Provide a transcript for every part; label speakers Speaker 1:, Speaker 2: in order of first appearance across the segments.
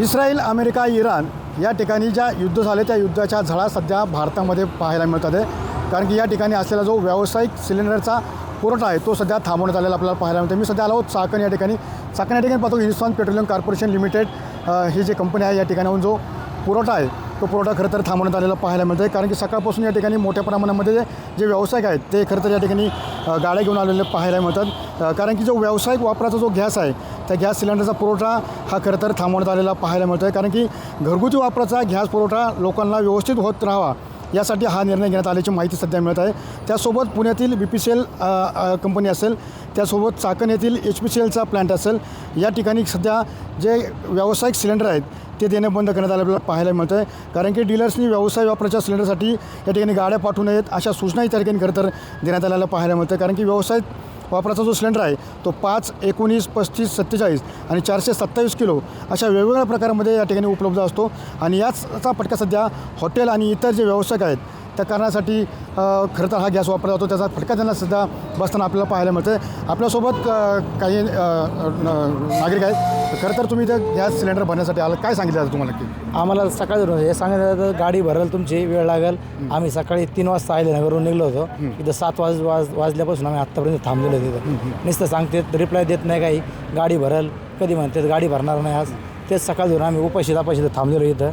Speaker 1: Israel, America, Iran या ठिकाणी ज्या युद्ध झाले त्या युद्धाच्या झळा सध्या भारतामध्ये पाहायला मिळतात आहे. कारण की या ठिकाणी असलेला जो व्यावसायिक सिलेंडरचा पुरवठा आहे तो सध्या थांबवण्यात आलेला आपल्याला पाहायला मिळतो. मी सध्या आलो चाकण या ठिकाणी. चाकण या ठिकाणी पाहतो हिंदुस्थान पेट्रोलियम कॉर्पोरेशन लिमिटेड ही जी कंपनी आहे या ठिकाणाहून जो पुरवठा आहे तो पुरवठा खरं तर थांबवण्यात आलेला पाहायला मिळतो आहे. कारण की सकाळपासून या ठिकाणी मोठ्या प्रमाणामध्ये जे व्यावसायिक आहेत ते खरं तर या ठिकाणी गाड्या घेऊन आलेले पाहायला मिळतात. कारण की जो व्यावसायिक वापराचा जो गॅस आहे त्या गॅस सिलेंडरचा पुरवठा हा खरं तर थांबवण्यात आलेला पाहायला मिळतो आहे. कारण की घरगुती वापराचा गॅस पुरवठा लोकांना व्यवस्थित होत राहावा यासाठी हा निर्णय घेण्यात आल्याची माहिती सध्या मिळत आहे. त्यासोबत पुण्यातील BPCL कंपनी असेल, त्यासोबत चाकण येथील HPCLचा प्लॅन्ट असेल, या ठिकाणी सध्या जे व्यावसायिक सिलेंडर आहेत ते देणं बंद करण्यात आलेलं पाहायला मिळतं आहे. कारण की डीलर्सनी व्यवसाय वापराच्या सिलेंडरसाठी या ठिकाणी गाड्या पाठवू नयेत अशा सूचनाही त्या ठिकाणी खरं तर देण्यात आलेल्या पाहायला मिळतं. कारण की व्यवसाय वापराचा जो सिलेंडर आहे तो 5, 19, 35, 47 आणि 427 किलो अशा वेगवेगळ्या प्रकारामध्ये या ठिकाणी उपलब्ध असतो. आणि याचा फटका सध्या हॉटेल आणि इतर जे व्यावसायिक आहेत त्या कारणासाठी खरं तर हा गॅस वापरला जातो. त्याचा फटका त्यांना सध्या बसताना आपल्याला पाहायला मिळतं आहे. आपल्यासोबत काही नागरिक आहेत. खरं तर तुम्ही इथं गॅस सिलेंडर भरण्यासाठी आलं, काय सांगितलं जातं तुम्हाला? की
Speaker 2: आम्हाला सकाळी हे सांगितलं जातं गाडी भरेल तुमची, वेळ लागेल. आम्ही सकाळी 3 वाजता अहिल्यानगरवरून निघलो होतो. इथं 7 वाजल्यापासून आम्ही आत्तापर्यंत थांबलेलो तिथं. नुसतं सांगतात, रिप्लाय देत नाही काही. गाडी भरेल कधी म्हणतात, गाडी भरणार नाही आज. तेच सकाळी धरून आम्ही उपाशी थांबलेलो इथं.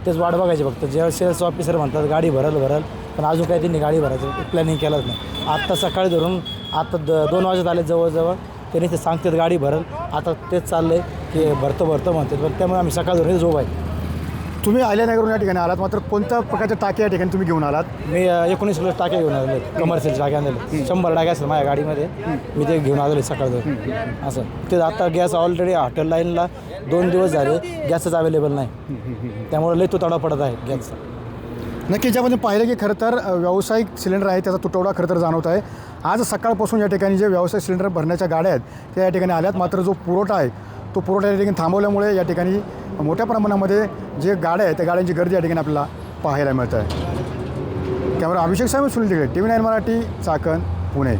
Speaker 2: तेच वाट बघायची फक्त. जेव्हा सेल्स ऑफिसर म्हणतात गाडी भरेल पण अजून काही त्यांनी गाडी भरायचं प्लॅनिंग केलंच नाही. आत्ता सकाळी धरून आता 2 वाजत आले जवळजवळ. त्यांनी ते सांगतात गाडी भरेल. आता तेच चाललं आहे की भरतो म्हणतात. पण त्यामुळे आम्ही सकाळ धरून झोप आहे.
Speaker 1: तुम्ही अहिल्यानगरहून या ठिकाणी आलात, मात्र कोणत्या प्रकारच्या टाक्या या ठिकाणी तुम्ही घेऊन आलात?
Speaker 2: मी 19 किलो टाके घेऊन आलेले, कमर्शियल टाके आणलेले. 100 टाके असतात माझ्या गाडीमध्ये. मी ते घेऊन आलेले सकाळ धरून असं. ते आता गॅस ऑलरेडी हॉटेल लाईनला 2 दिवस झाले गॅसच अवेलेबल नाही. त्यामुळे लई तुटवडा पडत आहे गॅसचा.
Speaker 1: नक्कीच आपण पाहिलं की खरं तर व्यावसायिक सिलेंडर आहे त्याचा तुटवडा खरं तर जाणवत आहे. आज सकाळपासून या ठिकाणी जे व्यावसायिक सिलेंडर भरण्याच्या गाड्या आहेत त्या या ठिकाणी आल्यात. मात्र जो पुरवठा आहे तो पुरवठा या ठिकाणी थांबवल्यामुळे या ठिकाणी मोठ्या प्रमाणामध्ये जे गाड्या आहेत त्या गाड्यांची गर्दी या ठिकाणी आपल्याला पाहायला मिळत आहे. कॅमेरा अभिषेक साहेब, सुनील तिकडे, TV9 मराठी, चाकण, पुणे.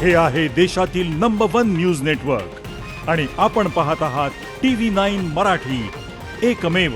Speaker 3: हे आहे देशातील नंबर 1 न्यूज नेटवर्क आणि आपण पाहत आहात TV9 मराठी, एकमेव.